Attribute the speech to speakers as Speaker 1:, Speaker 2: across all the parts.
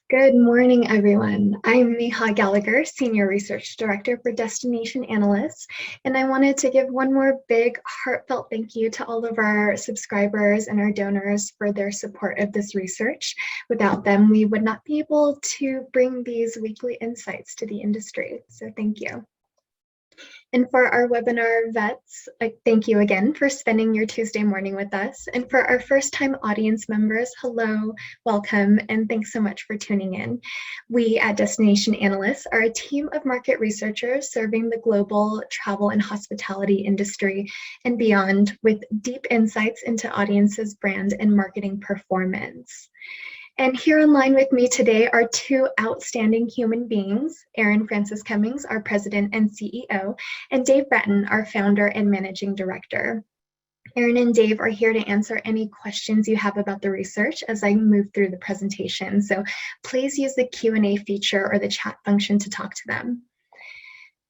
Speaker 1: Good morning, everyone. I'm Neha Gallagher, Senior Research Director for Destination Analysts, and I wanted to give one more big heartfelt thank you to all of our subscribers and our donors for their support of this research. Without them, we would not be able to bring these weekly insights to the industry, so thank you. And for our webinar vets, thank you again for spending your Tuesday morning with us. And for our first-time audience members, hello, welcome, and thanks so much for tuning in. We at Destination Analysts are a team of market researchers serving the global travel and hospitality industry and beyond with deep insights into audiences, brand, and marketing performance. And here online with me today are two outstanding human beings, Erin Francis Cummings, our president and CEO, and Dave Breton, our founder and managing director. Erin and Dave are here to answer any questions you have about the research as I move through the presentation. So please use the Q&A feature or the chat function to talk to them.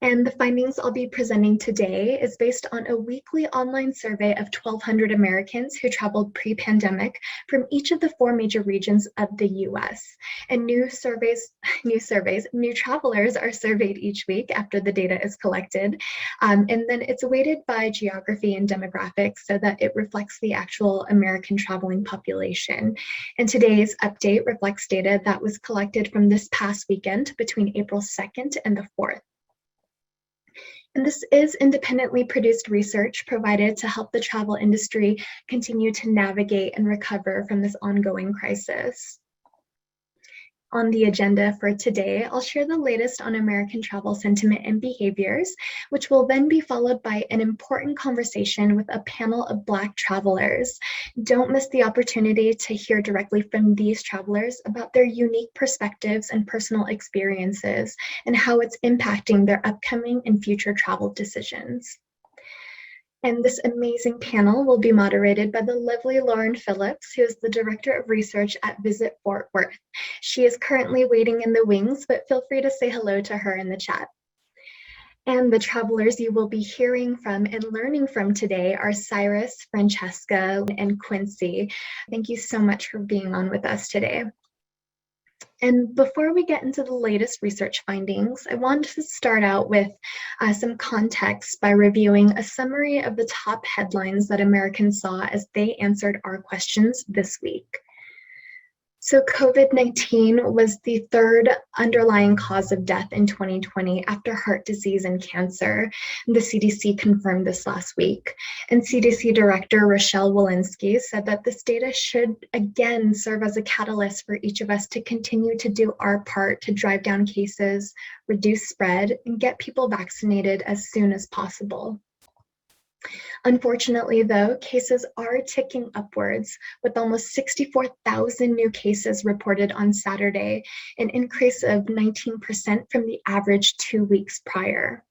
Speaker 1: And the findings I'll be presenting today is based on a weekly online survey of 1,200 Americans who traveled pre-pandemic from each of the 4 major regions of the US. And new travelers are surveyed each week after the data is collected. And then it's weighted by geography and demographics so that it reflects the actual American traveling population. And today's update reflects data that was collected from this past weekend between April 2nd and the 4th. And this is independently produced research provided to help the travel industry continue to navigate and recover from this ongoing crisis. On the agenda for today, I'll share the latest on American travel sentiment and behaviors, which will then be followed by an important conversation with a panel of Black travelers. Don't miss the opportunity to hear directly from these travelers about their unique perspectives and personal experiences and how it's impacting their upcoming and future travel decisions. And this amazing panel will be moderated by the lovely Lauren Phillips, who is the Director of Research at Visit Fort Worth. She is currently waiting in the wings, but feel free to say hello to her in the chat. And the travelers you will be hearing from and learning from today are Cyrus, Francesca, and Quincy. Thank you so much for being on with us today. And before we get into the latest research findings, I wanted to start out with some context by reviewing a summary of the top headlines that Americans saw as they answered our questions this week. So COVID-19 was the third underlying cause of death in 2020 after heart disease and cancer. The CDC confirmed this last week. And CDC Director Rochelle Walensky said that this data should again serve as a catalyst for each of us to continue to do our part to drive down cases, reduce spread, and get people vaccinated as soon as possible. Unfortunately, though, cases are ticking upwards, with almost 64,000 new cases reported on Saturday, an increase of 19% from the average 2 weeks prior.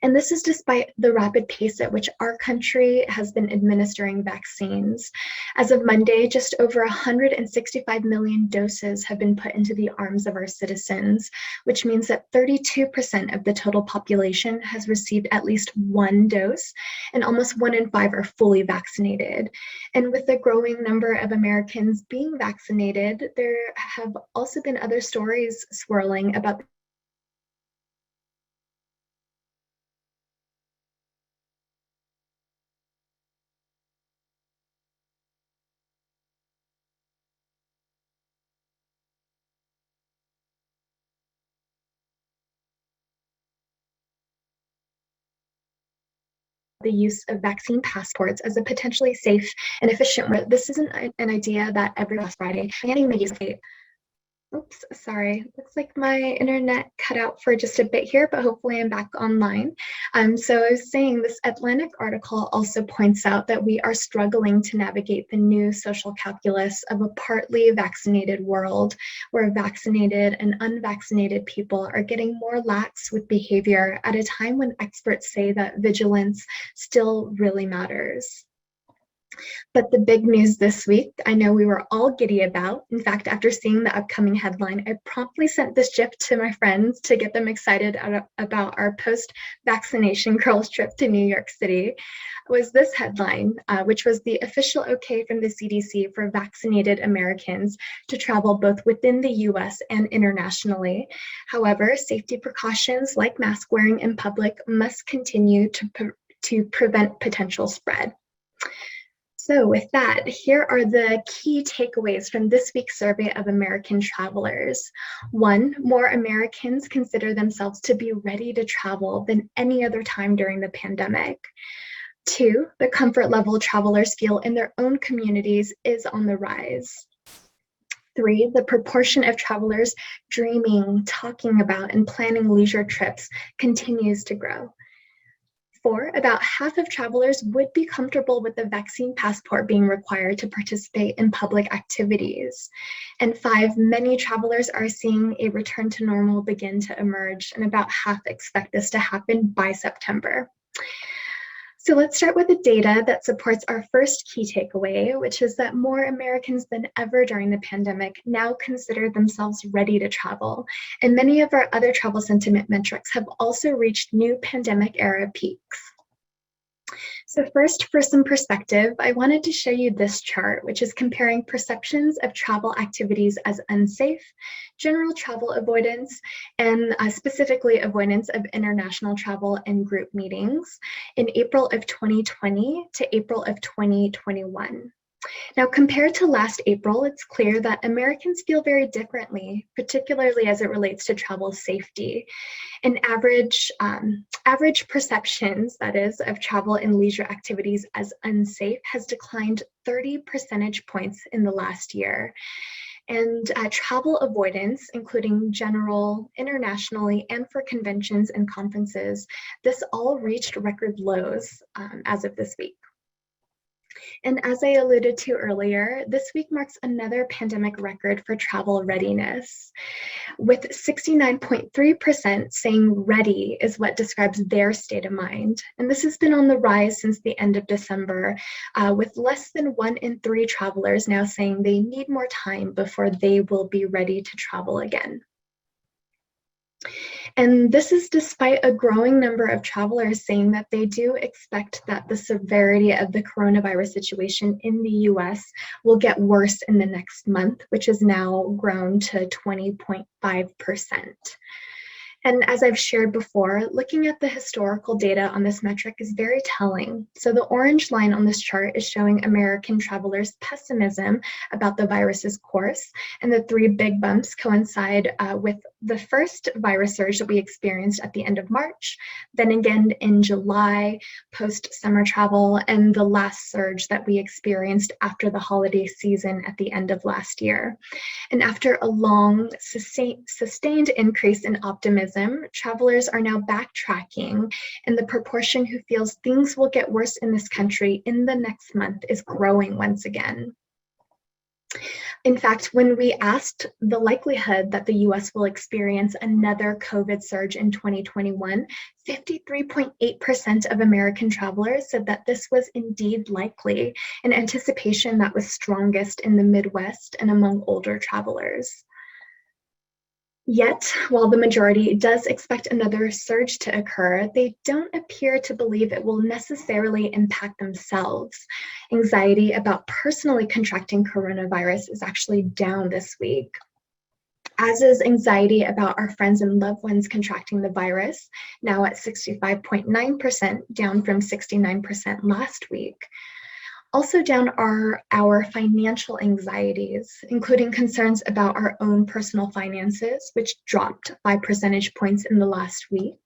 Speaker 1: And this is despite the rapid pace at which our country has been administering vaccines. As of Monday, just over 165 million doses have been put into the arms of our citizens, which means that 32% of the total population has received at least 1 dose, and almost 1 in 5 are fully vaccinated. And with the growing number of Americans being vaccinated, there have also been other stories swirling about the use of vaccine passports as a potentially safe and efficient way. This isn't an idea that every last Friday, banning the use of oops, sorry. Looks like my internet cut out for just a bit here, but hopefully I'm back online. So I was saying this Atlantic article also points out that we are struggling to navigate the new social calculus of a partly vaccinated world where vaccinated and unvaccinated people are getting more lax with behavior at a time when experts say that vigilance still really matters. But the big news this week, I know we were all giddy about. In fact, after seeing the upcoming headline, I promptly sent this GIF to my friends to get them excited about our post-vaccination girls trip to New York City. Was this headline, which was the official okay from the CDC for vaccinated Americans to travel both within the US and internationally. However, safety precautions like mask wearing in public must continue to prevent potential spread. So with that, here are the key takeaways from this week's survey of American travelers. 1, more Americans consider themselves to be ready to travel than any other time during the pandemic. 2, the comfort level travelers feel in their own communities is on the rise. 3, the proportion of travelers dreaming, talking about, and planning leisure trips continues to grow. 4, about half of travelers would be comfortable with the vaccine passport being required to participate in public activities. And 5, many travelers are seeing a return to normal begin to emerge, and about half expect this to happen by September. So let's start with the data that supports our first key takeaway, which is that more Americans than ever during the pandemic now consider themselves ready to travel. And many of our other travel sentiment metrics have also reached new pandemic era peaks. So first, for some perspective, I wanted to show you this chart, which is comparing perceptions of travel activities as unsafe, general travel avoidance, and specifically avoidance of international travel and group meetings in April of 2020 to April of 2021. Now, compared to last April, it's clear that Americans feel very differently, particularly as it relates to travel safety. And average perceptions, that is, of travel and leisure activities as unsafe has declined 30 percentage points in the last year. And travel avoidance, including general, internationally, and for conventions and conferences, this all reached record lows as of this week. And as I alluded to earlier, this week marks another pandemic record for travel readiness, with 69.3% saying ready is what describes their state of mind. And this has been on the rise since the end of December, with less than 1 in 3 travelers now saying they need more time before they will be ready to travel again. And this is despite a growing number of travelers saying that they do expect that the severity of the coronavirus situation in the US will get worse in the next month, which has now grown to 20.5%. And as I've shared before, looking at the historical data on this metric is very telling. So the orange line on this chart is showing American travelers' pessimism about the virus's course, and the 3 big bumps coincide with the first virus surge that we experienced at the end of March, then again in July, post-summer travel, and the last surge that we experienced after the holiday season at the end of last year. And after a long, sustained increase in optimism, travelers are now backtracking, and the proportion who feels things will get worse in this country in the next month is growing once again. In fact, when we asked the likelihood that the US will experience another COVID surge in 2021, 53.8% of American travelers said that this was indeed likely, an anticipation that was strongest in the Midwest and among older travelers. Yet, while the majority does expect another surge to occur, they don't appear to believe it will necessarily impact themselves. Anxiety about personally contracting coronavirus is actually down this week, as is anxiety about our friends and loved ones contracting the virus, now at 65.9%, down from 69% last week. Also down are our financial anxieties, including concerns about our own personal finances, which dropped 5 percentage points in the last week.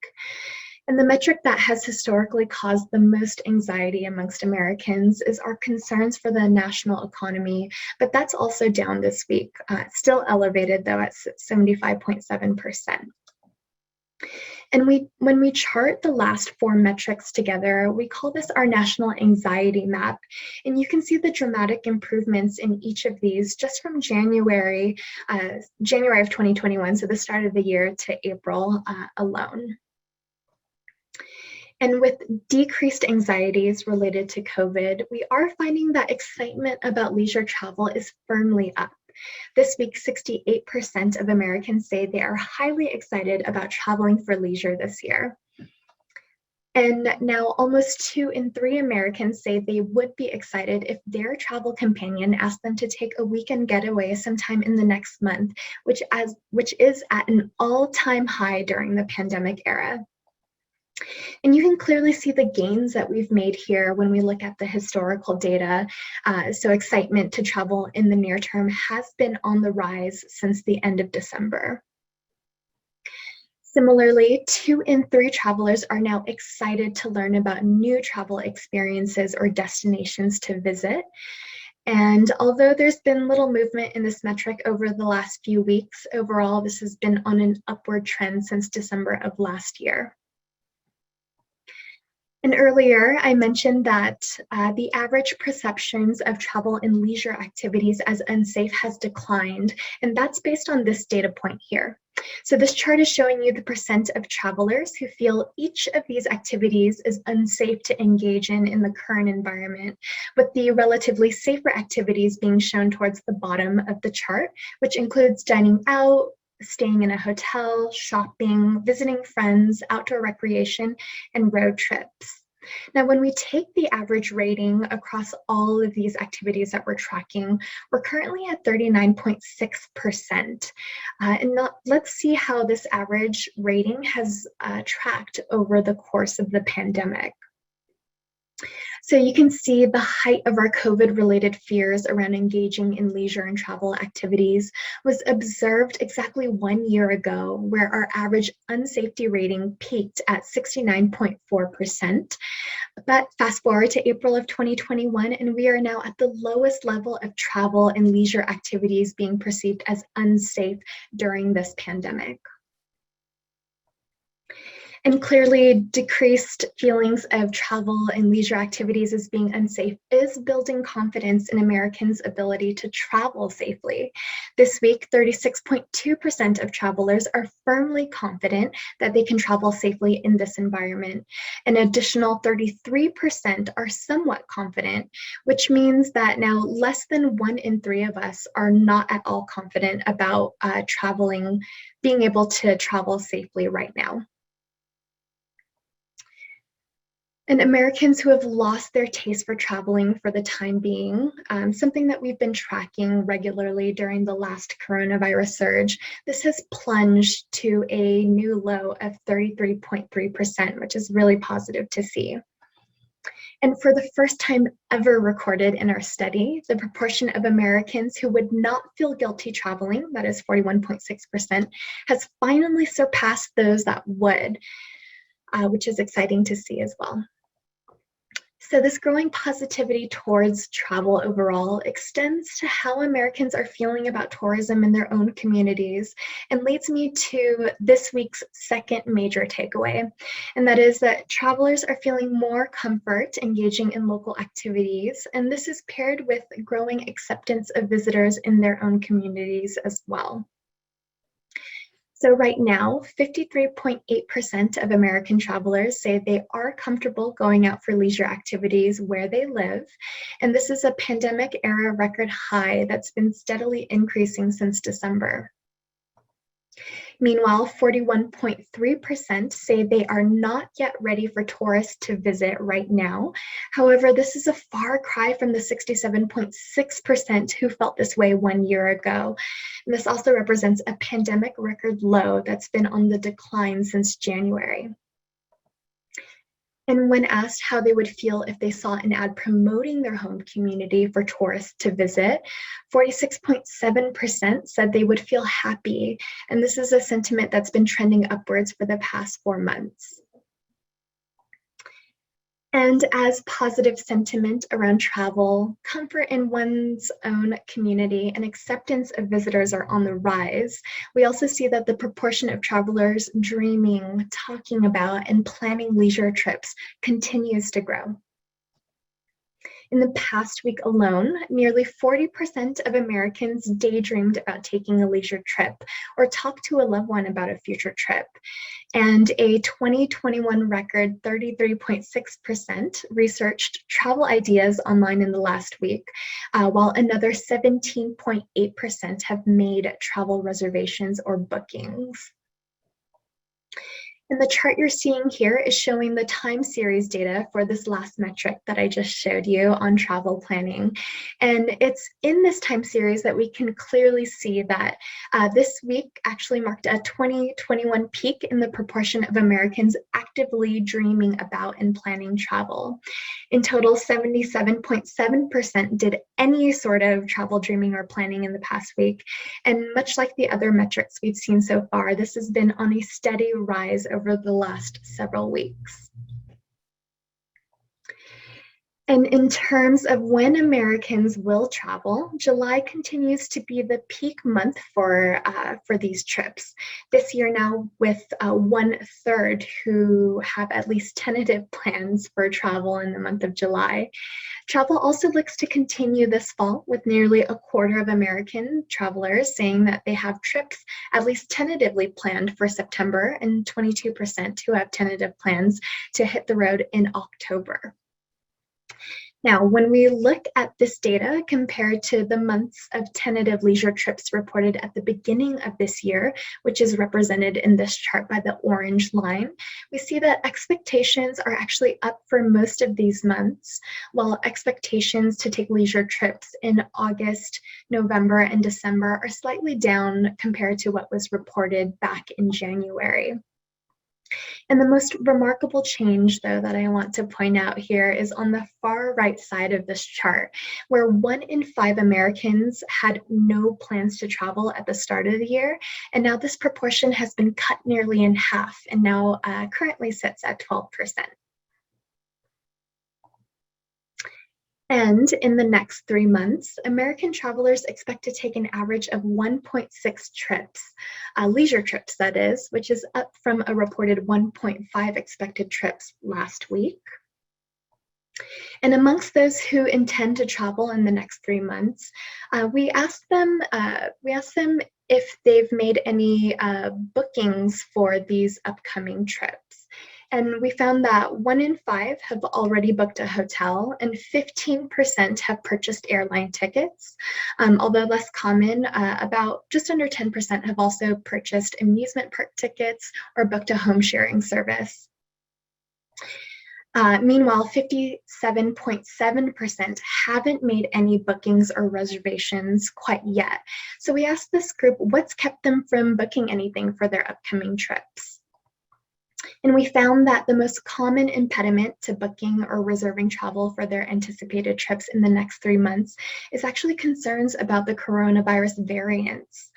Speaker 1: And the metric that has historically caused the most anxiety amongst Americans is our concerns for the national economy, but that's also down this week, still elevated though at 75.7%. And when we chart the last 4 metrics together, we call this our national anxiety map. And you can see the dramatic improvements in each of these just from January of 2021, so the start of the year, to April alone. And with decreased anxieties related to COVID, we are finding that excitement about leisure travel is firmly up. This week, 68% of Americans say they are highly excited about traveling for leisure this year. And now almost 2 in 3 Americans say they would be excited if their travel companion asked them to take a weekend getaway sometime in the next month, which is at an all-time high during the pandemic era. And you can clearly see the gains that we've made here when we look at the historical data. So excitement to travel in the near term has been on the rise since the end of December. Similarly, 2 in 3 travelers are now excited to learn about new travel experiences or destinations to visit. And although there's been little movement in this metric over the last few weeks, overall, this has been on an upward trend since December of last year. And earlier, I mentioned that the average perceptions of travel and leisure activities as unsafe has declined, and that's based on this data point here. So this chart is showing you the percent of travelers who feel each of these activities is unsafe to engage in the current environment, with the relatively safer activities being shown towards the bottom of the chart, which includes dining out, staying in a hotel, shopping, visiting friends, outdoor recreation, and road trips. Now, when we take the average rating across all of these activities that we're tracking, we're currently at 39.6%. Let's see how this average rating has tracked over the course of the pandemic. So you can see the height of our COVID-related fears around engaging in leisure and travel activities was observed exactly 1 year ago, where our average unsafety rating peaked at 69.4%. But fast forward to April of 2021, and we are now at the lowest level of travel and leisure activities being perceived as unsafe during this pandemic. And clearly, decreased feelings of travel and leisure activities as being unsafe is building confidence in Americans' ability to travel safely. This week, 36.2% of travelers are firmly confident that they can travel safely in this environment. An additional 33% are somewhat confident, which means that now less than 1 in 3 of us are not at all confident about being able to travel safely right now. And Americans who have lost their taste for traveling for the time being, something that we've been tracking regularly during the last coronavirus surge, this has plunged to a new low of 33.3%, which is really positive to see. And for the first time ever recorded in our study, the proportion of Americans who would not feel guilty traveling, that is 41.6%, has finally surpassed those that would, which is exciting to see as well. So this growing positivity towards travel overall extends to how Americans are feeling about tourism in their own communities, and leads me to this week's second major takeaway, and that is that travelers are feeling more comfort engaging in local activities, and this is paired with growing acceptance of visitors in their own communities as well. So right now, 53.8% of American travelers say they are comfortable going out for leisure activities where they live. And this is a pandemic era record high that's been steadily increasing since December. Meanwhile, 41.3% say they are not yet ready for tourists to visit right now. However, this is a far cry from the 67.6% who felt this way 1 year ago. And this also represents a pandemic record low that's been on the decline since January. And when asked how they would feel if they saw an ad promoting their home community for tourists to visit, 46.7% said they would feel happy. And this is a sentiment that's been trending upwards for the past 4 months. And as positive sentiment around travel, comfort in one's own community, and acceptance of visitors are on the rise, we also see that the proportion of travelers dreaming, talking about, and planning leisure trips continues to grow. In the past week alone, nearly 40% of Americans daydreamed about taking a leisure trip or talked to a loved one about a future trip. And a 2021 record 33.6% researched travel ideas online in the last week, while another 17.8% have made travel reservations or bookings. And the chart you're seeing here is showing the time series data for this last metric that I just showed you on travel planning. And it's in this time series that we can clearly see that this week actually marked a 2021 peak in the proportion of Americans actively dreaming about and planning travel. In total, 77.7% did any sort of travel dreaming or planning in the past week. And much like the other metrics we've seen so far, this has been on a steady rise over the last several weeks. And in terms of when Americans will travel, July continues to be the peak month for these trips. This year now with 1/3 who have at least tentative plans for travel in the month of July. Travel also looks to continue this fall with nearly 1/4 of American travelers saying that they have trips at least tentatively planned for September and 22% who have tentative plans to hit the road in October. Now, when we look at this data compared to the months of tentative leisure trips reported at the beginning of this year, which is represented in this chart by the orange line, we see that expectations are actually up for most of these months, while expectations to take leisure trips in August, November, and December are slightly down compared to what was reported back in January. And the most remarkable change, though, that I want to point out here is on the far right side of this chart, where 1 in 5 Americans had no plans to travel at the start of the year. And now this proportion has been cut nearly in half and now currently sits at 12%. And in the next 3 months, American travelers expect to take an average of 1.6 trips, leisure trips that is, which is up from a reported 1.5 expected trips last week. And amongst those who intend to travel in the next 3 months, we asked them if they've made any bookings for these upcoming trips. And we found that 1 in 5 have already booked a hotel and 15% have purchased airline tickets. Although less common, about just under 10% have also purchased amusement park tickets or booked a home sharing service. Meanwhile, 57.7% haven't made any bookings or reservations quite yet. So we asked this group what's kept them from booking anything for their upcoming trips. And we found that the most common impediment to booking or reserving travel for their anticipated trips in the next 3 months is actually concerns about the coronavirus variants,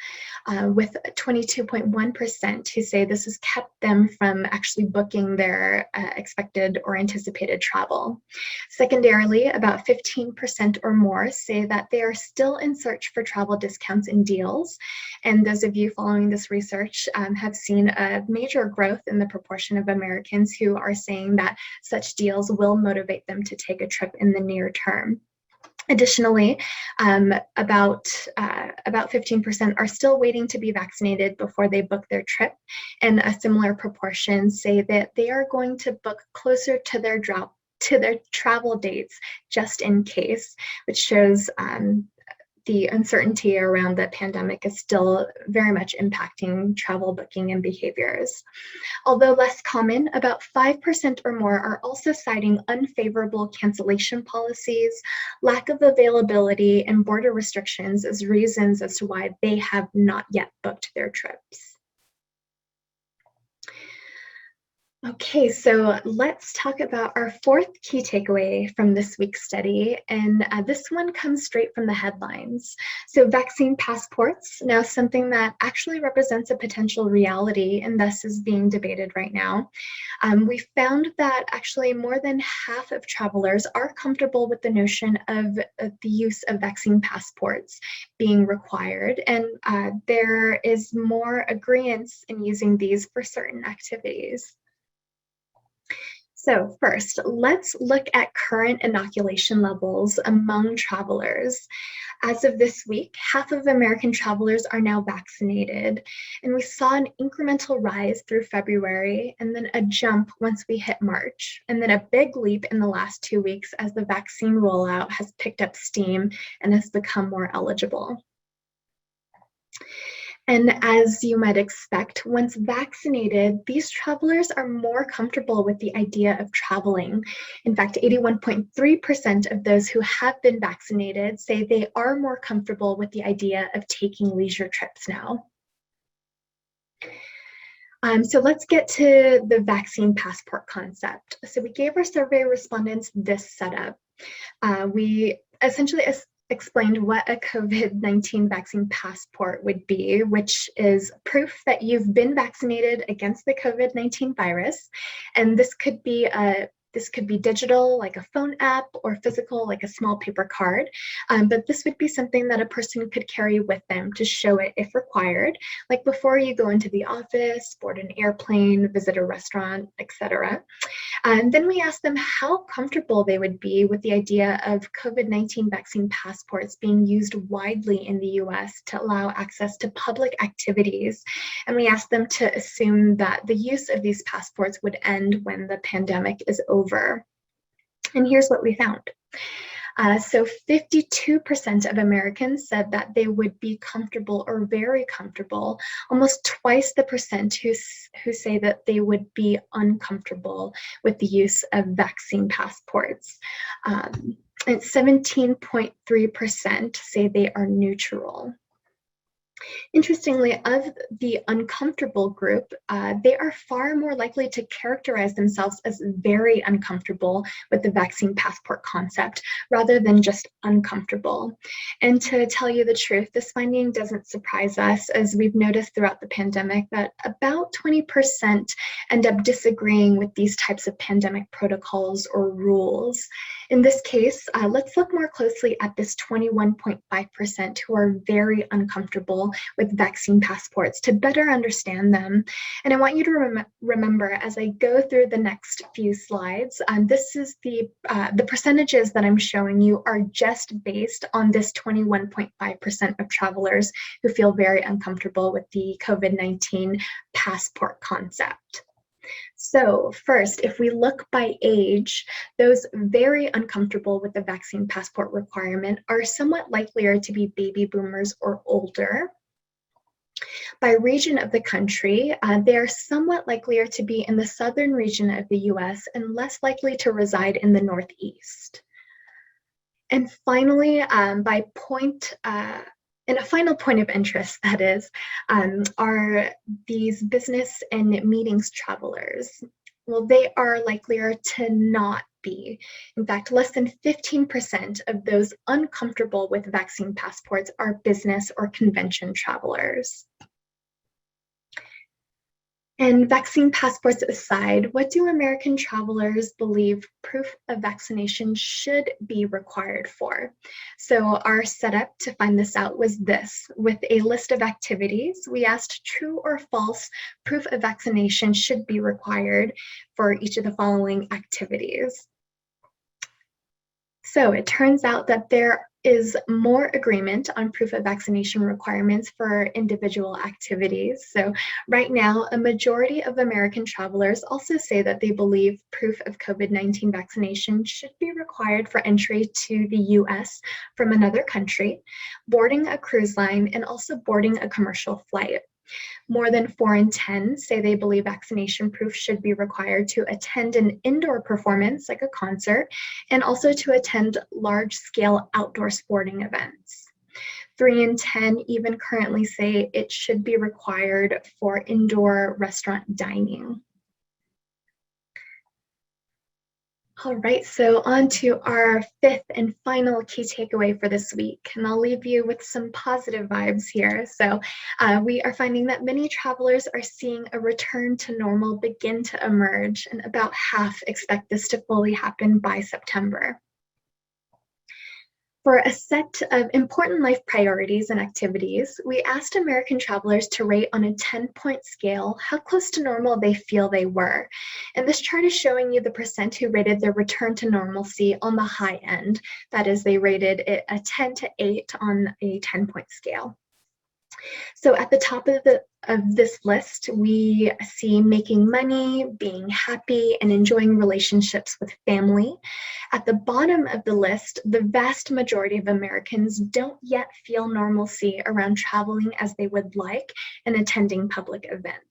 Speaker 1: with 22.1% who say this has kept them from actually booking their expected or anticipated travel. Secondarily, about 15% or more say that they are still in search for travel discounts and deals. And those of you following this research have seen a major growth in the proportion of Americans who are saying that such deals will motivate them to take a trip in the near term. Additionally, about 15% are still waiting to be vaccinated before they book their trip, and a similar proportion say that they are going to book closer to their travel dates just in case, which shows the uncertainty around the pandemic is still very much impacting travel booking and behaviors. Although less common, about 5% or more are also citing unfavorable cancellation policies, lack of availability, and border restrictions as reasons as to why they have not yet booked their trips. Okay, so let's talk about our 4th key takeaway from this week's study, and this one comes straight from the headlines. So vaccine passports, now something that actually represents a potential reality and thus is being debated right now. We found that actually more than half of travelers are comfortable with the notion of the use of vaccine passports being required, and there is more agreement in using these for certain activities. So first, let's look at current inoculation levels among travelers. As of this week, half of American travelers are now vaccinated, and we saw an incremental rise through February and then a jump once we hit March, and then a big leap in the last 2 weeks as the vaccine rollout has picked up steam and has become more eligible. And as you might expect, once vaccinated, these travelers are more comfortable with the idea of traveling. In fact, 81.3% of those who have been vaccinated say they are more comfortable with the idea of taking leisure trips now. So let's get to the vaccine passport concept. So we gave our survey respondents this setup. We essentially explained what a COVID-19 vaccine passport would be, which is proof that you've been vaccinated against the COVID-19 virus. And this could be digital, like a phone app, or physical, like a small paper card. But this would be something that a person could carry with them to show it if required, like before you go into the office, board an airplane, visit a restaurant, etc. And then we asked them how comfortable they would be with the idea of COVID-19 vaccine passports being used widely in the US to allow access to public activities. And we asked them to assume that the use of these passports would end when the pandemic is over. And here's what we found. So 52% of Americans said that they would be comfortable or very comfortable, almost twice the percent who say that they would be uncomfortable with the use of vaccine passports. And 17.3% say they are neutral. Interestingly, of the uncomfortable group, they are far more likely to characterize themselves as very uncomfortable with the vaccine passport concept rather than just uncomfortable. And to tell you the truth, this finding doesn't surprise us, as we've noticed throughout the pandemic that about 20% end up disagreeing with these types of pandemic protocols or rules. In this case, let's look more closely at this 21.5% who are very uncomfortable with vaccine passports to better understand them. And I want you to remember as I go through the next few slides, this is the percentages that I'm showing you are just based on this 21.5% of travelers who feel very uncomfortable with the COVID-19 passport concept. So first, if we look by age, those very uncomfortable with the vaccine passport requirement are somewhat likelier to be baby boomers or older. By region of the country, they are somewhat likelier to be in the southern region of the US and less likely to reside in the Northeast. And finally, and a final point of interest, that is, are these business and meetings travelers. Well, they are likelier to not be. In fact, less than 15% of those uncomfortable with vaccine passports are business or convention travelers. And vaccine passports aside, what do American travelers believe proof of vaccination should be required for? So our setup to find this out was this. With a list of activities, we asked true or false proof of vaccination should be required for each of the following activities. So it turns out that there is more agreement on proof of vaccination requirements for individual activities. So right now, a majority of American travelers also say that they believe proof of COVID-19 vaccination should be required for entry to the US from another country, boarding a cruise line, and also boarding a commercial flight. More than 4 in 10 say they believe vaccination proof should be required to attend an indoor performance like a concert and also to attend large-scale outdoor sporting events. 3 in 10 even currently say it should be required for indoor restaurant dining. All right, so on to our fifth and final key takeaway for this week, and I'll leave you with some positive vibes here. So we are finding that many travelers are seeing a return to normal begin to emerge, and about half expect this to fully happen by September. For a set of important life priorities and activities, we asked American travelers to rate on a 10-point scale how close to normal they feel they were. And this chart is showing you the percent who rated their return to normalcy on the high end. That is, they rated it a 10 to 8 on a 10-point scale. So at the top of this list, we see making money, being happy, and enjoying relationships with family. At the bottom of the list, the vast majority of Americans don't yet feel normalcy around traveling as they would like and attending public events.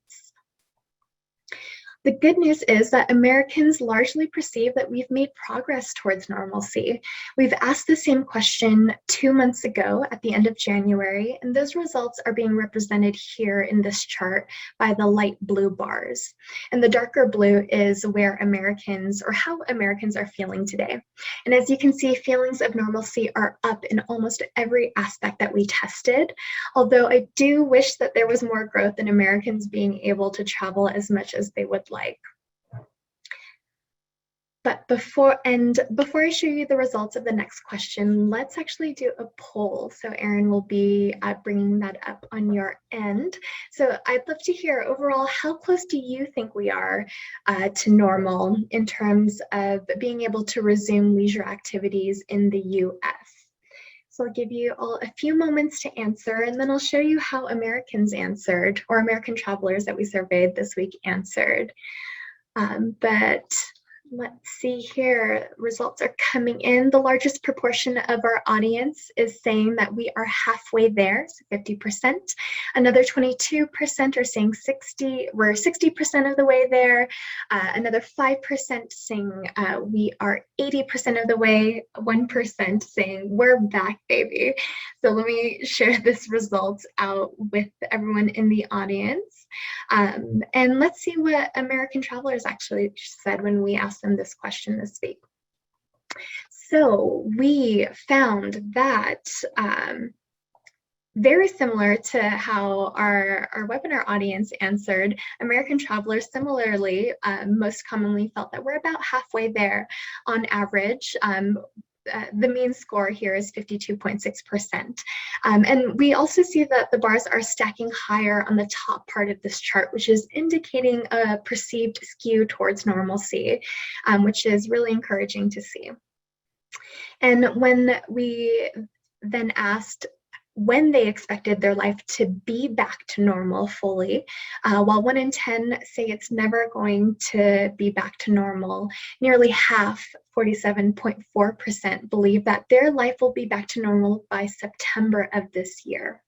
Speaker 1: The good news is that Americans largely perceive that we've made progress towards normalcy. We've asked the same question 2 months ago at the end of January, and those results are being represented here in this chart by the light blue bars. And the darker blue is where Americans, or how Americans are feeling today. And as you can see, feelings of normalcy are up in almost every aspect that we tested, although I do wish that there was more growth in Americans being able to travel as much as they would like. But before I show you the results of the next question, let's actually do a poll. So Erin will be bringing that up on your end. So I'd love to hear overall, how close do you think we are to normal in terms of being able to resume leisure activities in the US? So I'll give you all a few moments to answer, and then I'll show you how Americans answered, or American travelers that we surveyed this week answered. But let's see here, results are coming in. The largest proportion of our audience is saying that we are halfway there, so 50%. Another 22% are saying we're 60% of the way there. Another 5% saying we are 80% of the way, 1% saying we're back, baby. So let me share this results out with everyone in the audience. And let's see what American travelers actually said when we asked them this question this week. So we found that very similar to how our webinar audience answered, American travelers similarly most commonly felt that we're about halfway there on average. The mean score here is 52.6%. And we also see that the bars are stacking higher on the top part of this chart, which is indicating a perceived skew towards normalcy, which is really encouraging to see. And when we then asked when they expected their life to be back to normal fully, while 1 in 10 say it's never going to be back to normal, nearly half, 47.4%, believe that their life will be back to normal by September of this year.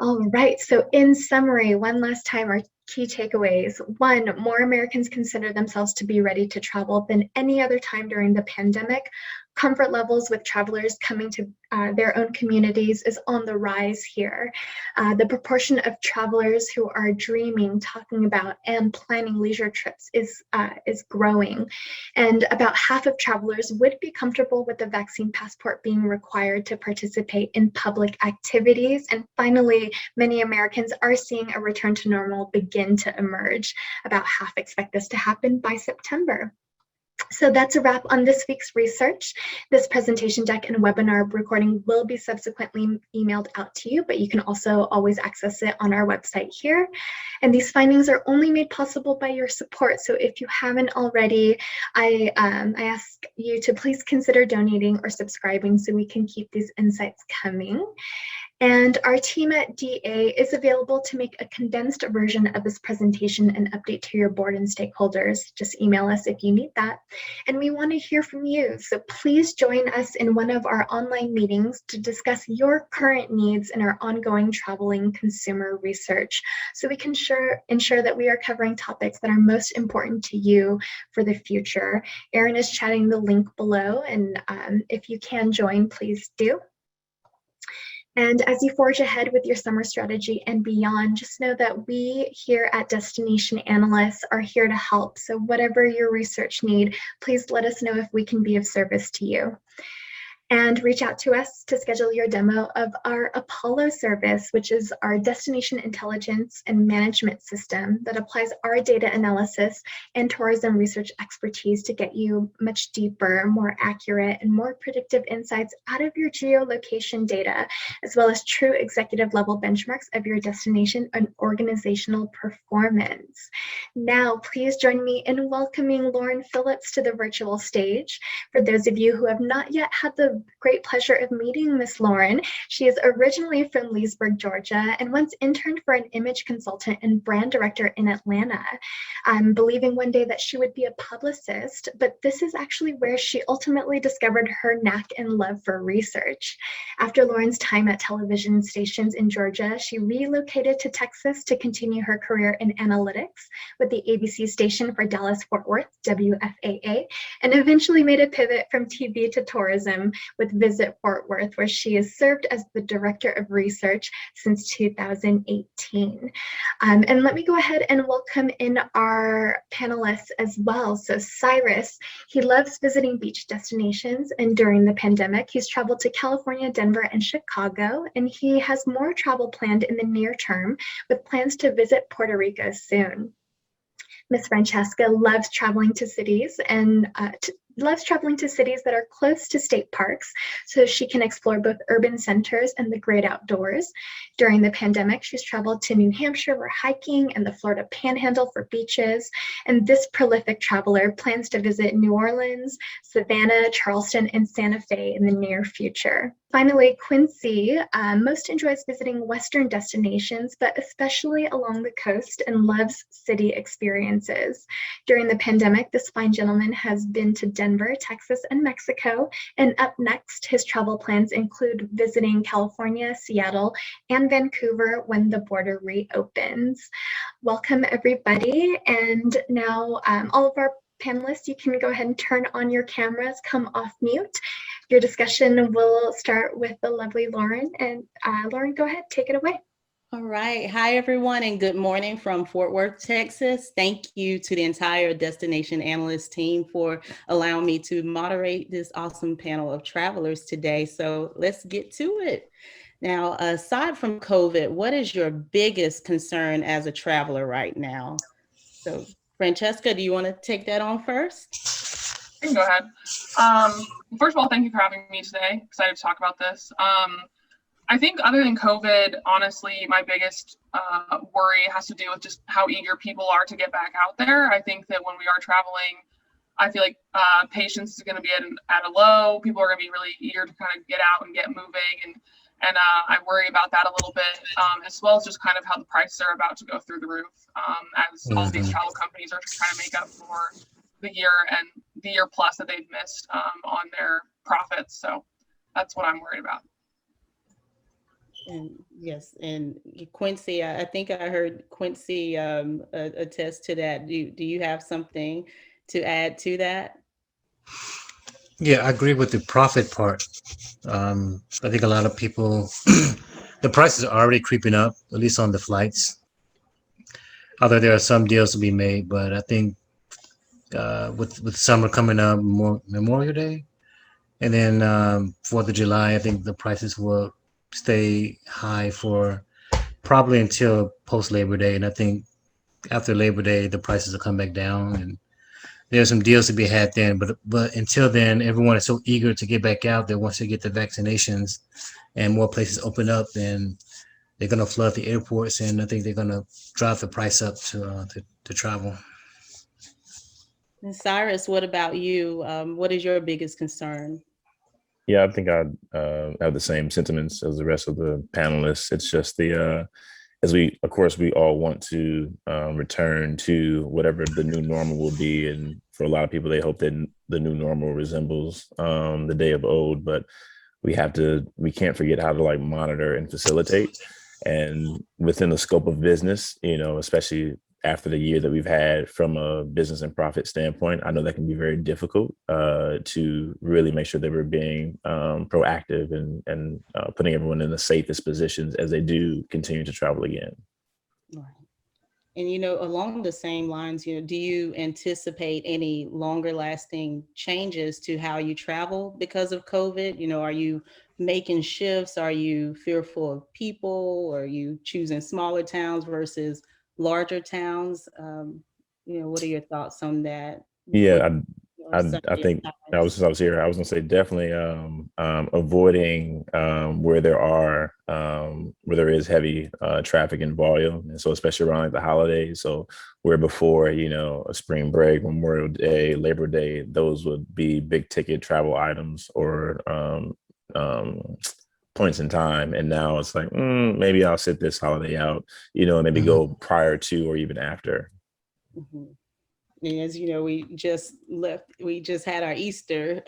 Speaker 1: All right, so in summary, one last time, our key takeaways. 1, more Americans consider themselves to be ready to travel than any other time during the pandemic. Comfort levels with travelers coming to their own communities is on the rise here. The proportion of travelers who are dreaming, talking about, and planning leisure trips is growing. And about half of travelers would be comfortable with the vaccine passport being required to participate in public activities. And finally, many Americans are seeing a return to normal begin to emerge. About half expect this to happen by September. So that's a wrap on this week's research. This presentation deck and webinar recording will be subsequently emailed out to you, but you can also always access it on our website here. And these findings are only made possible by your support. So if you haven't already, I ask you to please consider donating or subscribing so we can keep these insights coming. And our team at DA is available to make a condensed version of this presentation and update to your board and stakeholders. Just email us if you need that. And we want to hear from you. So please join us in one of our online meetings to discuss your current needs in our ongoing traveling consumer research, so we can ensure that we are covering topics that are most important to you for the future. Erin is chatting the link below, and if you can join, please do. And as you forge ahead with your summer strategy and beyond, just know that we here at Destination Analysts are here to help. So whatever your research need, please let us know if we can be of service to you. And reach out to us to schedule your demo of our Apollo service, which is our destination intelligence and management system that applies our data analysis and tourism research expertise to get you much deeper, more accurate, and more predictive insights out of your geolocation data, as well as true executive level benchmarks of your destination and organizational performance. Now, please join me in welcoming Lauren Phillips to the virtual stage. For those of you who have not yet had the great pleasure of meeting Miss Lauren, she is originally from Leesburg, Georgia, and once interned for an image consultant and brand director in Atlanta, believing one day that she would be a publicist, but this is actually where she ultimately discovered her knack and love for research. After Lauren's time at television stations in Georgia, she relocated to Texas to continue her career in analytics with the ABC station for Dallas-Fort Worth, WFAA, and eventually made a pivot from TV to tourism with Visit Fort Worth, where she has served as the Director of Research since 2018. And let me go ahead and welcome in our panelists as well. So Cyrus, he loves visiting beach destinations, and during the pandemic, he's traveled to California, Denver, and Chicago, and he has more travel planned in the near term with plans to visit Puerto Rico soon. Miss Francesca loves traveling to cities and loves traveling to cities that are close to state parks so she can explore both urban centers and the great outdoors. During the pandemic, she's traveled to New Hampshire for hiking and the Florida Panhandle for beaches. And this prolific traveler plans to visit New Orleans, Savannah, Charleston, and Santa Fe in the near future. Finally, Quincy most enjoys visiting Western destinations, but especially along the coast, and loves city experiences. During the pandemic, this fine gentleman has been to Denver, Texas, and Mexico. And up next, his travel plans include visiting California, Seattle, and Vancouver when the border reopens. Welcome, everybody. And now all of our panelists, you can go ahead and turn on your cameras, come off mute. Your discussion will start with the lovely Lauren. And Lauren, go ahead, take it away.
Speaker 2: All right. Hi, everyone, and good morning from Fort Worth, Texas. Thank you to the entire Destination Analyst team for allowing me to moderate this awesome panel of travelers today. So let's get to it. Now, aside from COVID, what is your biggest concern as a traveler right now? So, Francesca, do you want to take that on first?
Speaker 3: I can go ahead. First of all, thank you for having me today. Excited to talk about this. I think other than COVID, honestly, my biggest worry has to do with just how eager people are to get back out there. I think that when we are traveling, I feel like patience is going to be at a low. People are going to be really eager to kind of get out and get moving. And I worry about that a little bit, as well as just kind of how the prices are about to go through the roof as all these travel companies are trying to make up for the year and the year plus that they've missed on their profits. So that's what I'm worried about.
Speaker 2: And yes, and Quincy, I think I heard Quincy attest to that. Do you have something to add to that?
Speaker 4: Yeah, I agree with the profit part. I think a lot of people, the prices are already creeping up, at least on the flights. Although there are some deals to be made, but I think with summer coming up, more Memorial Day, and then 4th of July, I think the prices will stay high for probably until post Labor Day. And I think after Labor Day, the prices will come back down, and there's some deals to be had then. But until then, everyone is so eager to get back out there once they get the vaccinations and more places open up, then they're going to flood the airports, and I think they're going to drive the price up to travel.
Speaker 2: And Cyrus, what about you? What is your biggest concern?
Speaker 5: Yeah, I think I have the same sentiments as the rest of the panelists. It's just as we, of course, we all want to return to whatever the new normal will be. And for a lot of people, they hope that the new normal resembles the day of old, but we can't forget how to monitor and facilitate. And within the scope of business, especially after the year that we've had from a business and profit standpoint, I know that can be very difficult to really make sure that we're being proactive and putting everyone in the safest positions as they do continue to travel again.
Speaker 2: Right. And, along the same lines, do you anticipate any longer lasting changes to how you travel because of COVID? Are you making shifts? Are you fearful of people? Are you choosing smaller towns versus larger towns? What are your thoughts on that? What
Speaker 5: Yeah,
Speaker 2: are some
Speaker 5: I
Speaker 2: of your
Speaker 5: think
Speaker 2: thoughts?
Speaker 5: I was here. I was gonna say definitely avoiding where where there is heavy traffic and volume, and so especially around like the holidays. So where before a spring break, Memorial Day, Labor Day, those would be big ticket travel items or um, points in time, and now it's like maybe I'll sit this holiday out, maybe
Speaker 4: Mhm.
Speaker 5: go prior to or even after.
Speaker 2: Mhm. And as you know, we just had our Easter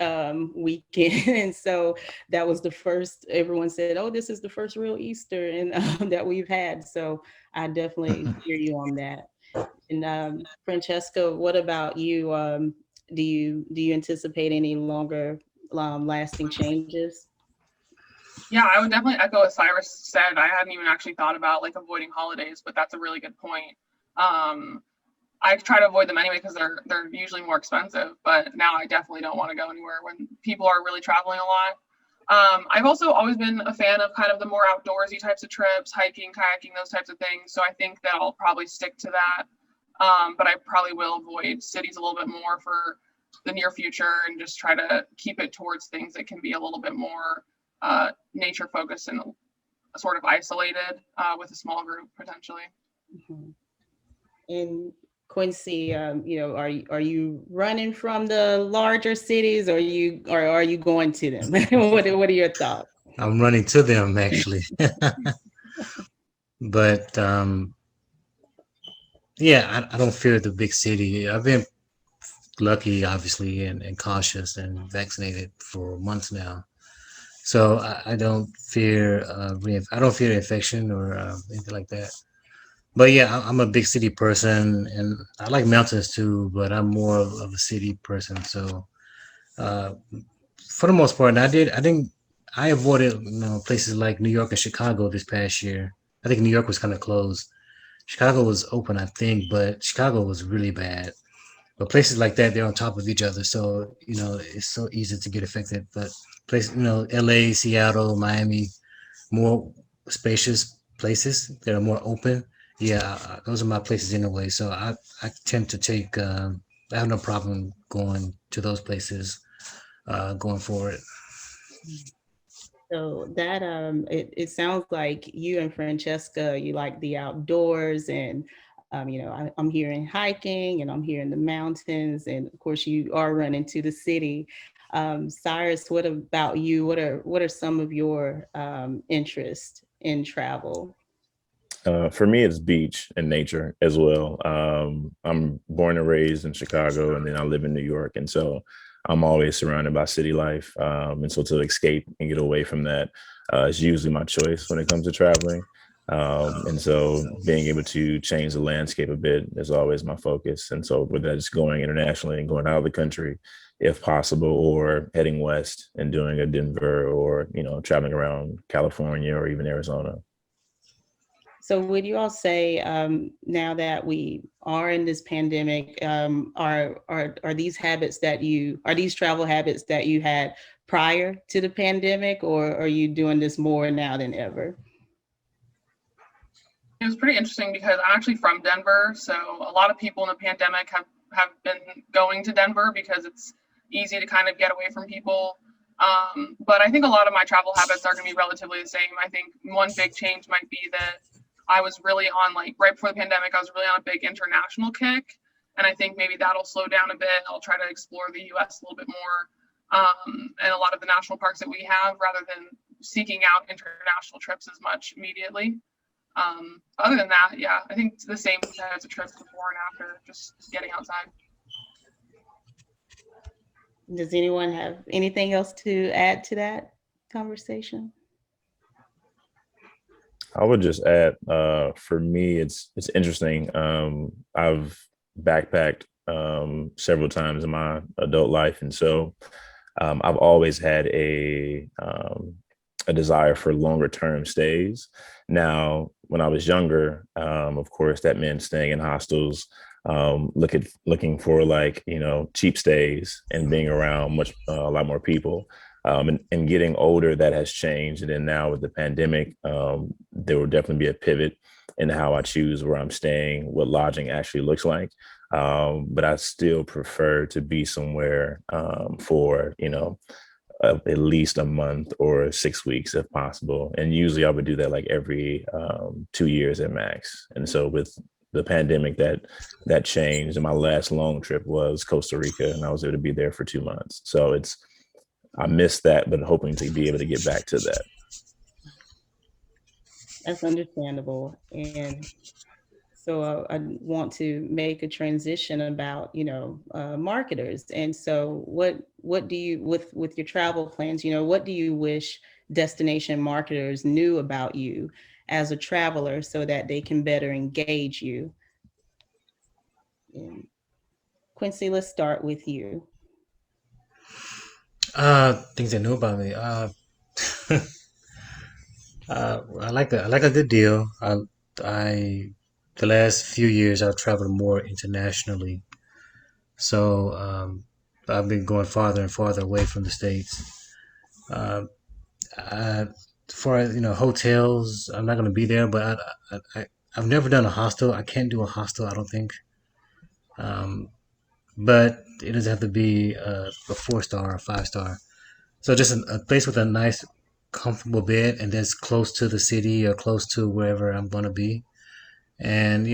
Speaker 2: weekend. And so that was the first, everyone said, oh, this is the first real Easter and that we've had. So I definitely hear you on that. And Francesca, what about you? Do you anticipate any longer lasting changes?
Speaker 3: Yeah, I would definitely echo what Cyrus said. I hadn't even actually thought about like avoiding holidays, but that's a really good point. Um, I try to avoid them anyway because they're usually more expensive. But now I definitely don't want to go anywhere when people are really traveling a lot. I've also always been a fan of kind of the more outdoorsy types of trips, hiking, kayaking, those types of things. So I think that I'll probably stick to that. But I probably will avoid cities a little bit more for the near future and just try to keep it towards things that can be a little bit more nature focused and sort of isolated with a small group potentially.
Speaker 2: Mhm. And Quincy, are you running from the larger cities, or are you going to them? What are your thoughts?
Speaker 4: I'm running to them actually. But yeah, I don't fear the big city. I've been lucky, obviously, and cautious and vaccinated for months now. So I don't fear I don't fear infection or anything like that. But yeah, I'm a big city person, and I like mountains too. But I'm more of a city person. So uh, for the most part, I avoided places like New York and Chicago this past year. I think New York was kind of closed. Chicago was open, I think, but Chicago was really bad. But places like that, they're on top of each other, so it's so easy to get affected. But places, LA, Seattle, Miami, more spacious places that are more open. Yeah, those are my places anyway. So I tend to take. I have no problem going to those places going forward.
Speaker 2: So that it sounds like you and Francesca, you like the outdoors, and I'm hearing hiking, and I'm hearing the mountains, and of course you are running to the city. Cyrus, what about you? What are some of your interests in travel?
Speaker 5: For me, it's beach and nature as well. I'm born and raised in Chicago, and then I live in New York, and so I'm always surrounded by city life. And so to escape and get away from that is usually my choice when it comes to traveling. And so being able to change the landscape a bit is always my focus. And so whether that's going internationally and going out of the country, if possible, or heading west and doing a Denver or traveling around California or even Arizona.
Speaker 2: So would you all say, now that we are in this pandemic, are these travel habits that you had prior to the pandemic, or are you doing this more now than ever?
Speaker 3: It was pretty interesting because I'm actually from Denver, so a lot of people in the pandemic have been going to Denver because it's easy to kind of get away from people. But I think a lot of my travel habits are going to be relatively the same. I think one big change might be that I was really on, like, right before the pandemic, I was really on a big international kick, and I think maybe that'll slow down a bit. I'll try to explore the U.S. a little bit more, and a lot of the national parks that we have, rather than seeking out international trips as much immediately. Other than that, yeah, I think it's the same as a trip before and after, just getting outside.
Speaker 2: Does anyone have anything else to add to that conversation?
Speaker 5: I would just add, for me, it's interesting. I've backpacked several times in my adult life, and so I've always had a desire for longer term stays. Now, when I was younger, of course, that meant staying in hostels, looking for like, cheap stays and being around a lot more people. And getting older, that has changed. And then now with the pandemic, there will definitely be a pivot in how I choose where I'm staying, what lodging actually looks like. But I still prefer to be somewhere for, at least a month or 6 weeks if possible. And usually I would do that like every 2 years at max. And so with the pandemic, that changed. And my last long trip was Costa Rica, and I was able to be there for 2 months. So I missed that, but hoping to be able to get back to that.
Speaker 2: That's understandable. And so I want to make a transition about, marketers. And so what do you, with your travel plans, what do you wish destination marketers knew about you as a traveler so that they can better engage you? And Quincy, let's start with you.
Speaker 4: Things they know about me. I like a good deal. I the last few years I've traveled more internationally, so I've been going farther and farther away from the states. Uh, I, for hotels, I'm not going to be there, but I've never done a hostel. I can't do a hostel, I don't think. Um, but it doesn't have to be a 4 star or 5 star. So just a place with a nice, comfortable bed, and that's close to the city or close to wherever I'm gonna be. And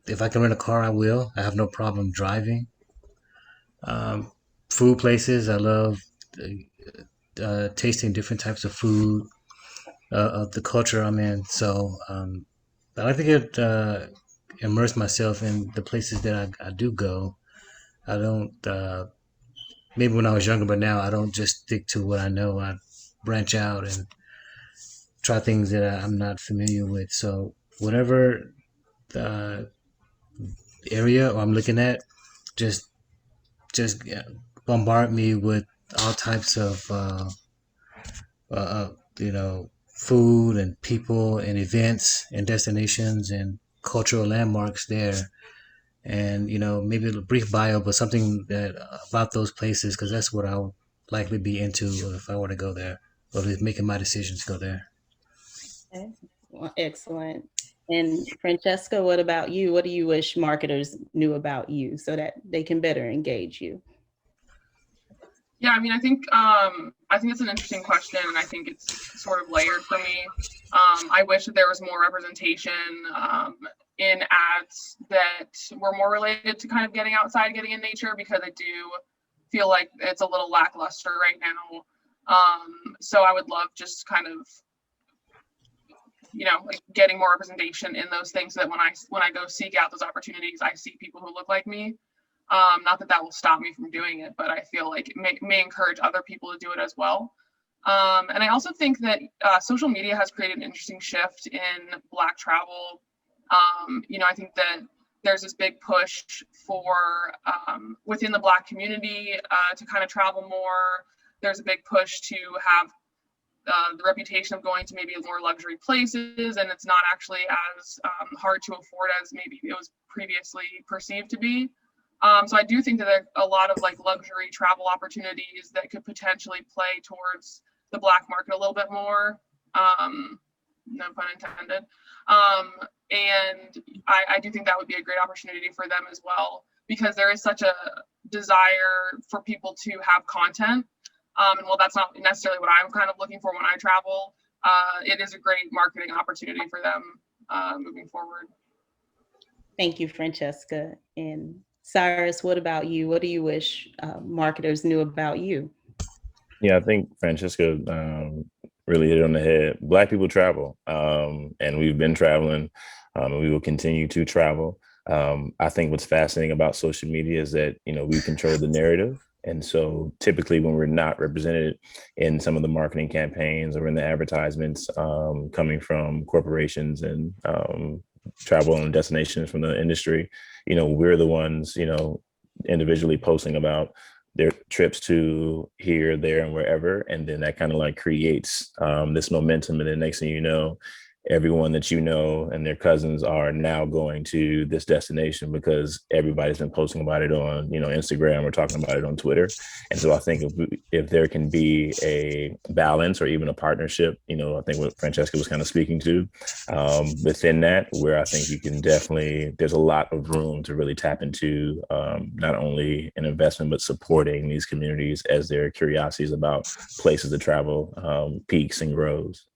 Speaker 4: if I can rent a car, I will. I have no problem driving. Um, Food places, I love tasting different types of food of the culture I'm in. So I like to get immerse myself in the places that I do go. I don't. Maybe when I was younger, but now I don't just stick to what I know. I branch out and try things that I'm not familiar with. So whatever uh, area I'm looking at, just just bombard me with all types of uh, food and people and events and destinations and cultural landmarks there. And maybe a brief bio, but something that about those places, because that's what I'll likely be into if I were to go there, or if making my decisions to go there.
Speaker 2: Okay. Well, excellent. And Francesca, what about you? What do you wish marketers knew about you so that they can better engage you?
Speaker 3: Yeah, I mean, I think it's an interesting question, and I think it's sort of layered for me. I wish that there was more representation in ads that were more related to kind of getting outside, getting in nature, because I do feel like it's a little lackluster right now. So I would love just kind of, like getting more representation in those things, so that when I go seek out those opportunities, I see people who look like me. Not that will stop me from doing it, but I feel like it may encourage other people to do it as well. And I also think that social media has created an interesting shift in Black travel. I think that there's this big push for within the Black community to kind of travel more. There's a big push to have the reputation of going to maybe more luxury places, and it's not actually as hard to afford as maybe it was previously perceived to be. So I do think that there are a lot of like luxury travel opportunities that could potentially play towards the Black market a little bit more. No pun intended. And I do think that would be a great opportunity for them as well, because there is such a desire for people to have content. And while that's not necessarily what I'm kind of looking for when I travel, it is a great marketing opportunity for them moving forward.
Speaker 2: Thank you, Francesca. And Cyrus, what about you? What do you wish marketers knew about you?
Speaker 5: Yeah, I think Francesca really hit it on the head. Black people travel, and we've been traveling, and we will continue to travel. I think what's fascinating about social media is that, we control the narrative. And so typically when we're not represented in some of the marketing campaigns or in the advertisements coming from corporations and travel and destinations from the industry, we're the ones, individually posting about their trips to here, there, and wherever. And then that kind of like creates this momentum. And then next thing you know, everyone that you know and their cousins are now going to this destination because everybody's been posting about it on, Instagram or talking about it on Twitter. And so I think if there can be a balance or even a partnership, I think what Francesca was kind of speaking to within that, where I think you can definitely, there's a lot of room to really tap into not only an investment, but supporting these communities as their curiosities about places to travel peaks and grows.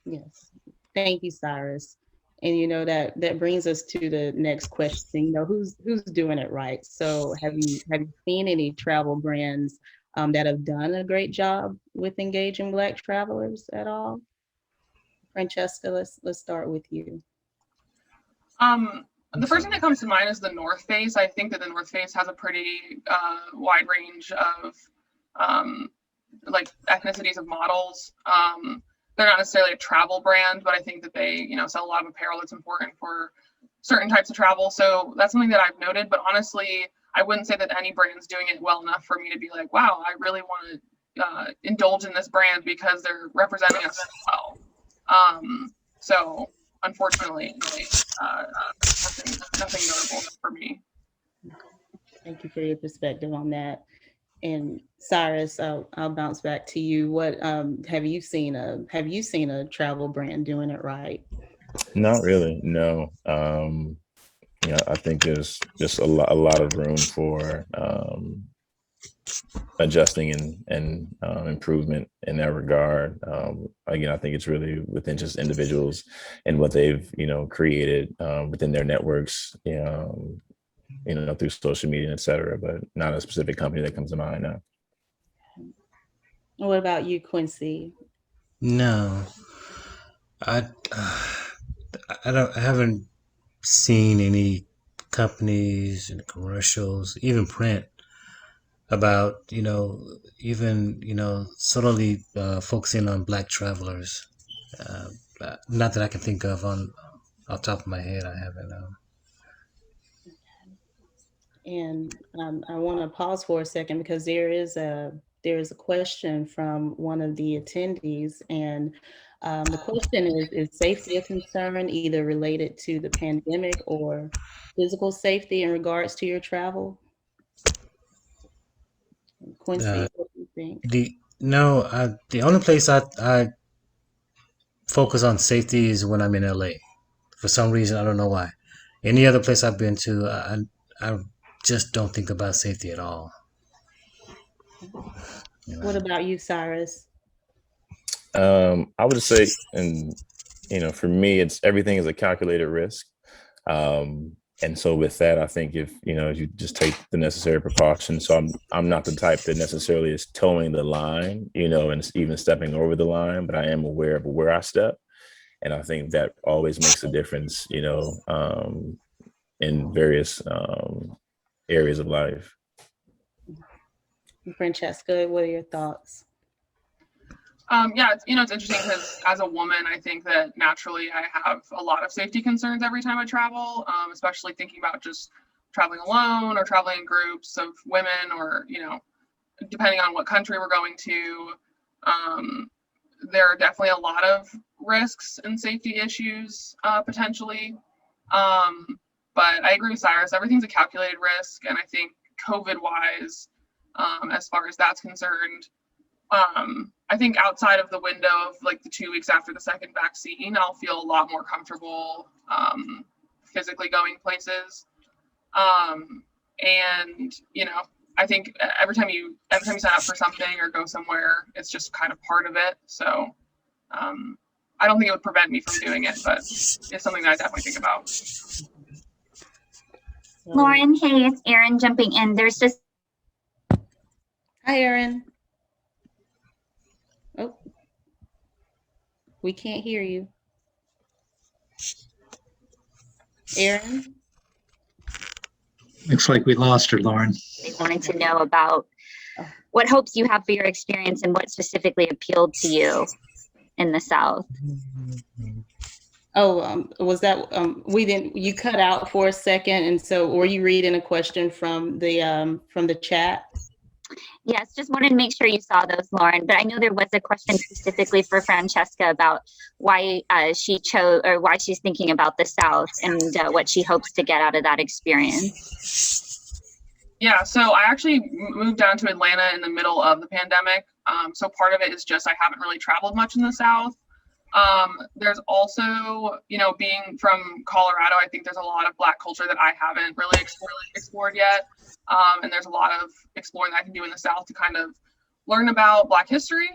Speaker 2: Yes. Thank you, Cyrus. And that brings us to the next question. Who's doing it right? So have you seen any travel brands that have done a great job with engaging Black travelers at all? Francesca, let's start with you.
Speaker 3: The first thing that comes to mind is the North Face. I think that the North Face has a pretty wide range of like ethnicities of models. They're not necessarily a travel brand, but I think that they, sell a lot of apparel that's important for certain types of travel. So that's something that I've noted. But honestly, I wouldn't say that any brand's doing it well enough for me to be like, wow, I really want to indulge in this brand because they're representing us well. So unfortunately, nothing notable for me.
Speaker 2: Thank you for your perspective on that. And Cyrus, I'll bounce back to you. What have you seen a travel brand doing it right?
Speaker 5: Not really, no. I think there's just a lot of room for adjusting and improvement in that regard. Again, I think it's really within just individuals and what they've created within their networks, through social media, et cetera, but not a specific company that comes to mind now.
Speaker 2: What about you, Quincy?
Speaker 4: No, I I haven't seen any companies and commercials, even print, about even solely focusing on Black travelers. Not that I can think of on off the top of my head. I haven't.
Speaker 2: And I want to pause for a second because there is a question from one of the attendees, and the question is safety a concern, either related to the pandemic or physical safety in regards to your travel? Quincy, what do you think?
Speaker 4: The only place I focus on safety is when I'm in LA. For some reason, I don't know why. Any other place I've been to, I just don't think about safety at all.
Speaker 2: What about you, Cyrus?
Speaker 5: I would say, and for me, it's everything is a calculated risk. And so with that, I think if you just take the necessary precautions. So I'm not the type that necessarily is towing the line, and even stepping over the line, but I am aware of where I step. And I think that always makes a difference, in various areas of life.
Speaker 2: Francesca, what are your thoughts?
Speaker 3: Yeah, it's interesting because as a woman, I think that naturally I have a lot of safety concerns every time I travel, especially thinking about just traveling alone or traveling in groups of women, or, depending on what country we're going to. There are definitely a lot of risks and safety issues potentially. But I agree with Cyrus, everything's a calculated risk. And I think COVID-wise, as far as that's concerned, I think outside of the window of like the 2 weeks after the second vaccine, I'll feel a lot more comfortable physically going places. And I think every time you sign up for something or go somewhere, it's just kind of part of it. So I don't think it would prevent me from doing it, but it's something that I definitely think about.
Speaker 6: Lauren, hey, it's Erin jumping in. There's just.
Speaker 2: Hi, Erin. Oh, we can't hear you. Erin?
Speaker 7: Looks like we lost her, Lauren.
Speaker 6: They wanted to know about what hopes you have for your experience and what specifically appealed to you in the South.
Speaker 2: Oh, was that you cut out for a second, and so were you reading a question from the chat?
Speaker 6: Yes, just wanted to make sure you saw those, Lauren. But I know there was a question specifically for Francesca about why she chose, or why she's thinking about the South, and what she hopes to get out of that experience.
Speaker 3: Yeah, so I actually moved down to Atlanta in the middle of the pandemic. So part of it is just I haven't really traveled much in the South. There's also, being from Colorado, I think there's a lot of Black culture that I haven't really explored yet. And there's a lot of exploring that I can do in the South to kind of learn about Black history.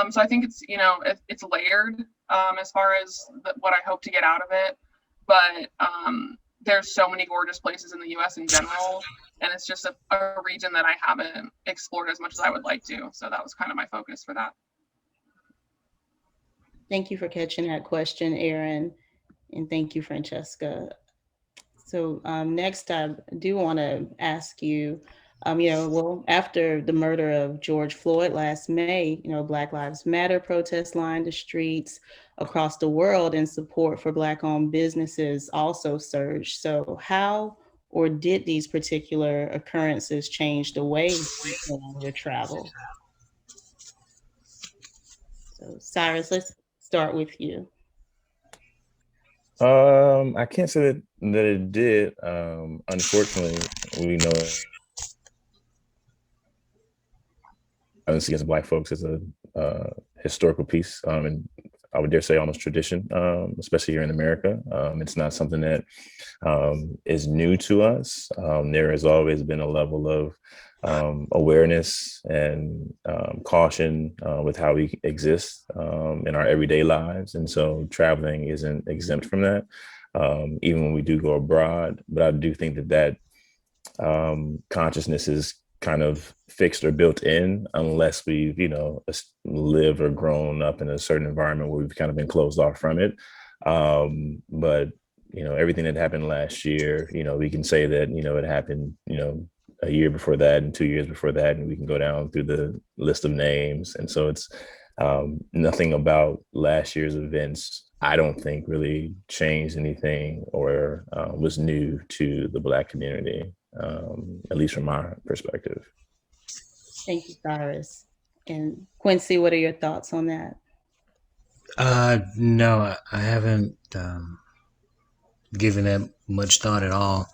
Speaker 3: So I think it's, it's layered as far as what I hope to get out of it. But there's so many gorgeous places in the US in general. And it's just a region that I haven't explored as much as I would like to. So that was kind of my focus for that.
Speaker 2: Thank you for catching that question, Erin. And thank you, Francesca. So next, I do want to ask you, after the murder of George Floyd last May, Black Lives Matter protests lined the streets across the world, and support for Black-owned businesses also surged. So how or did these particular occurrences change the way you plan your travel? So Cyrus, let's start with you.
Speaker 5: I can't say that it did. Unfortunately, we know violence against Black folks is a historical piece, and I would dare say almost tradition, especially here in America. It's not something that is new to us. There has always been a level of awareness and caution with how we exist in our everyday lives. And so traveling isn't exempt from that, even when we do go abroad. But I do think that consciousness is kind of fixed or built in unless we've, lived or grown up in a certain environment where we've kind of been closed off from it. But everything that happened last year, we can say that, it happened, a year before that and 2 years before that, and we can go down through the list of names. And so it's nothing about last year's events, I don't think, really changed anything or was new to the Black community, at least from my perspective.
Speaker 2: Thank you, Cyrus. And Quincy, what are your thoughts on that?
Speaker 4: No, I haven't given that much thought at all.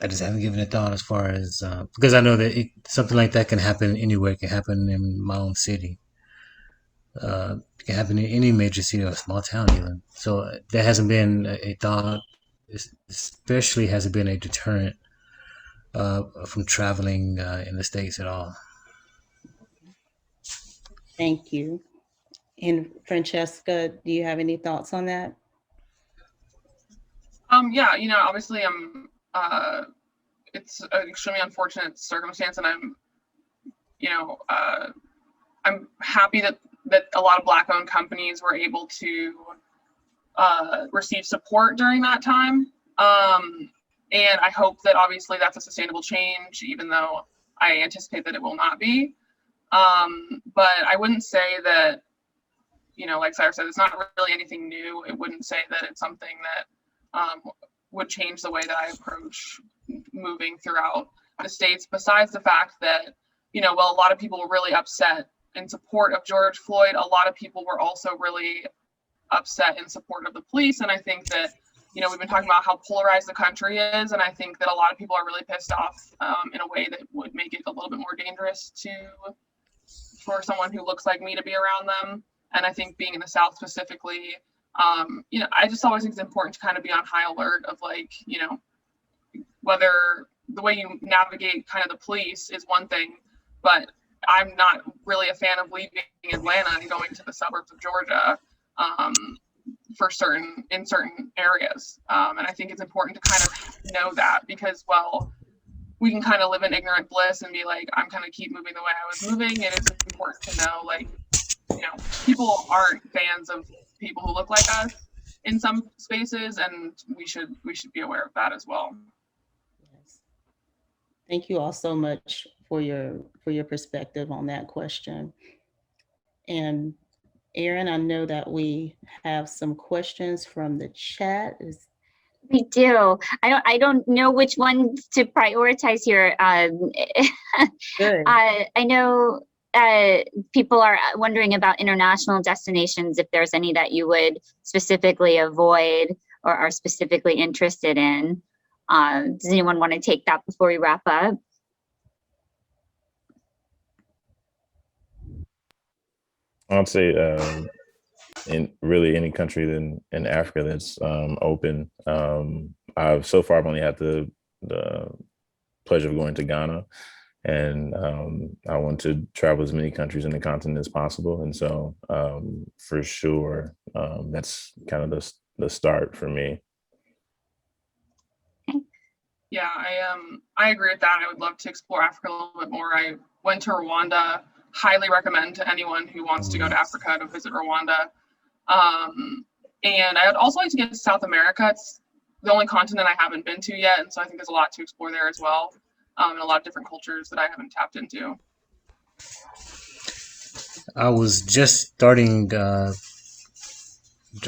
Speaker 4: I just haven't given it thought as far as because I know that something like that can happen anywhere. It can happen in my own city. It can happen in any major city or small town even. So there hasn't been a thought, especially hasn't been a deterrent from traveling in the States at all.
Speaker 2: Thank you. And Francesca, do you have any thoughts on that?
Speaker 3: Yeah, obviously it's an extremely unfortunate circumstance, and I'm happy that a lot of Black-owned companies were able to receive support during that time. And I hope that obviously that's a sustainable change, even though I anticipate that it will not be. But I wouldn't say that, like Cyrus said, it's not really anything new. It wouldn't say that it's something that would change the way that I approach moving throughout the States, besides the fact that, a lot of people were really upset in support of George Floyd. A lot of people were also really upset in support of the police. And I think that, we've been talking about how polarized the country is. And I think that a lot of people are really pissed off in a way that would make it a little bit more dangerous for someone who looks like me to be around them. And I think being in the South specifically, I just always think it's important to kind of be on high alert of whether the way you navigate kind of the police is one thing, but I'm not really a fan of leaving Atlanta and going to the suburbs of Georgia in certain areas. And I think it's important to kind of know that, because, we can kind of live in ignorant bliss and be like, I'm kind of keep moving the way I was moving. It is important to know, people aren't fans of people who look like us in some spaces, and we should be aware of that as well.
Speaker 2: Yes. Thank you all so much for your perspective on that question. And Erin, I know that we have some questions from the chat.
Speaker 6: We do. I don't know which one to prioritize here.
Speaker 2: Good.
Speaker 6: I know people are wondering about international destinations, if there's any that you would specifically avoid or are specifically interested in. Does anyone want to take that before we wrap up?
Speaker 5: I'd say in really any country in Africa that's open. I've so far I've only had the pleasure of going to Ghana, and I want to travel as many countries in the continent as possible. And so for sure, that's kind of the start for me.
Speaker 3: Yeah, I agree with that. I would love to explore Africa a little bit more. I went to Rwanda. Highly recommend to anyone who wants to go to Africa to visit Rwanda. And I would also like to get to South America. It's the only continent I haven't been to yet, and so I think there's a lot to explore there as well, and a lot of different cultures that I haven't tapped into.
Speaker 4: I was just starting.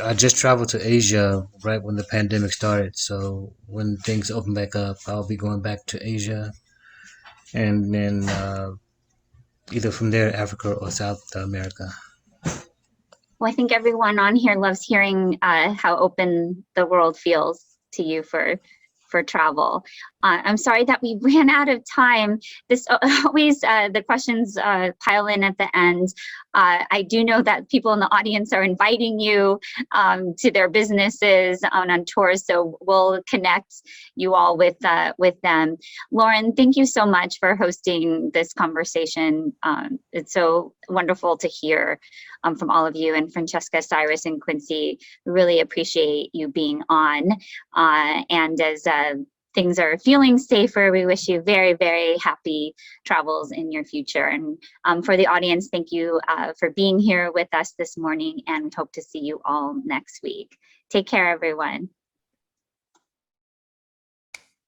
Speaker 4: I just traveled to Asia right when the pandemic started. So when things open back up, I'll be going back to Asia, and then either from there, Africa or South America.
Speaker 6: Well, I think everyone on here loves hearing how open the world feels to you for travel. I'm sorry that we ran out of time. This always, the questions pile in at the end. I do know that people in the audience are inviting you to their businesses on tours, so we'll connect you all with them. Lauren, thank you so much for hosting this conversation. It's so wonderful to hear from all of you, and Francesca, Cyrus, and Quincy, really appreciate you being on. And as things are feeling safer, we wish you very, very happy travels in your future. And for the audience, thank you for being here with us this morning, and we hope to see you all next week. Take care, everyone.